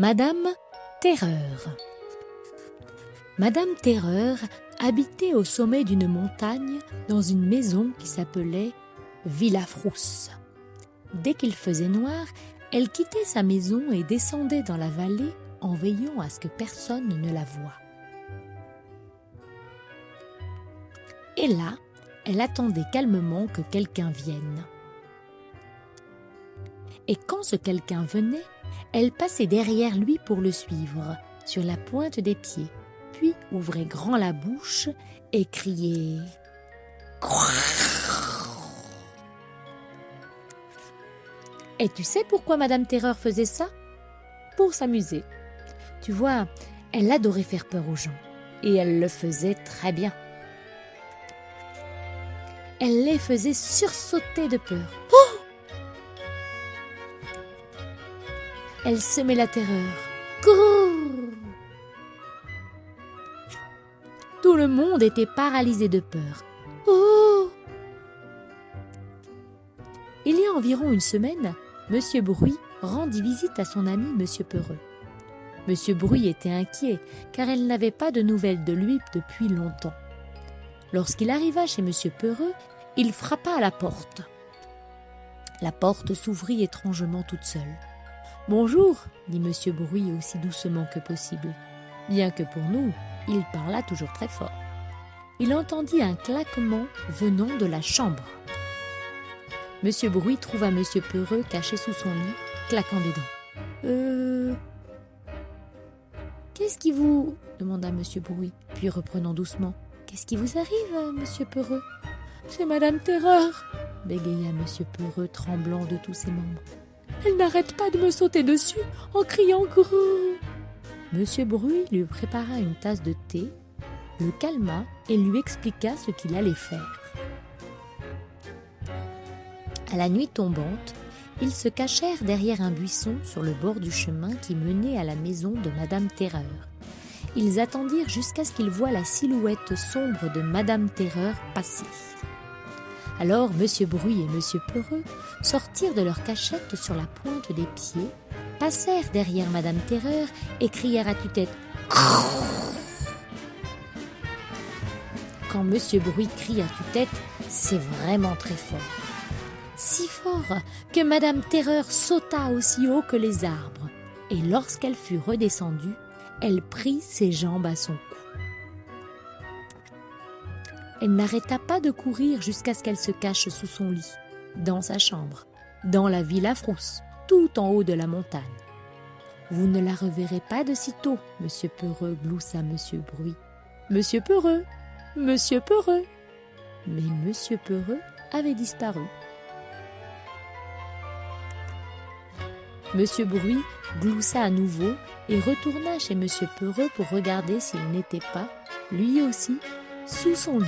Madame Terreur. Madame Terreur habitait au sommet d'une montagne dans une maison qui s'appelait Villa Frousse. Dès qu'il faisait noir, elle quittait sa maison et descendait dans la vallée en veillant à ce que personne ne la voie. Et là, elle attendait calmement que quelqu'un vienne. Et quand ce quelqu'un venait, elle passait derrière lui pour le suivre, sur la pointe des pieds, puis ouvrait grand la bouche et criait « Croix !» Et tu sais pourquoi Madame Terreur faisait ça? Pour s'amuser. Tu vois, elle adorait faire peur aux gens, et elle le faisait très bien. Elle les faisait sursauter de peur. Oh! Elle semait la terreur. Grrr! Tout le monde était paralysé de peur. Oh! Il y a environ une semaine, Monsieur Bruit rendit visite à son ami Monsieur Peureux. Monsieur Bruit était inquiet, car elle n'avait pas de nouvelles de lui depuis longtemps. Lorsqu'il arriva chez Monsieur Peureux, il frappa à la porte. La porte s'ouvrit étrangement toute seule. « Bonjour » dit Monsieur Bruit aussi doucement que possible. Bien que pour nous, il parla toujours très fort. Il entendit un claquement venant de la chambre. Monsieur Bruit trouva Monsieur Peureux caché sous son lit, claquant des dents. Qu'est-ce qui vous... » demanda Monsieur Bruit, puis reprenant doucement. « Qu'est-ce qui vous arrive, Monsieur Peureux ?»« C'est Madame Terreur !» bégaya Monsieur Peureux, tremblant de tous ses membres. « Elle n'arrête pas de me sauter dessus en criant « grrr !» Monsieur Bruit lui prépara une tasse de thé, le calma et lui expliqua ce qu'il allait faire. À la nuit tombante, ils se cachèrent derrière un buisson sur le bord du chemin qui menait à la maison de Madame Terreur. Ils attendirent jusqu'à ce qu'ils voient la silhouette sombre de Madame Terreur passer. Alors Monsieur Bruit et Monsieur Peureux sortirent de leur cachette sur la pointe des pieds, passèrent derrière Madame Terreur et crièrent à tue-tête « Crrrr !» Quand Monsieur Bruit crie à tue-tête, c'est vraiment très fort. Si fort que Madame Terreur sauta aussi haut que les arbres, et lorsqu'elle fut redescendue, elle prit ses jambes à son cou. Elle n'arrêta pas de courir jusqu'à ce qu'elle se cache sous son lit, dans sa chambre, dans la Villa Frousse, tout en haut de la montagne. « Vous ne la reverrez pas de sitôt, Monsieur Peureux, gloussa Monsieur Bruit. Monsieur Peureux, Monsieur Peureux !» Mais Monsieur Peureux avait disparu. Monsieur Bruit gloussa à nouveau et retourna chez Monsieur Peureux pour regarder s'il n'était pas, lui aussi, sous son lit.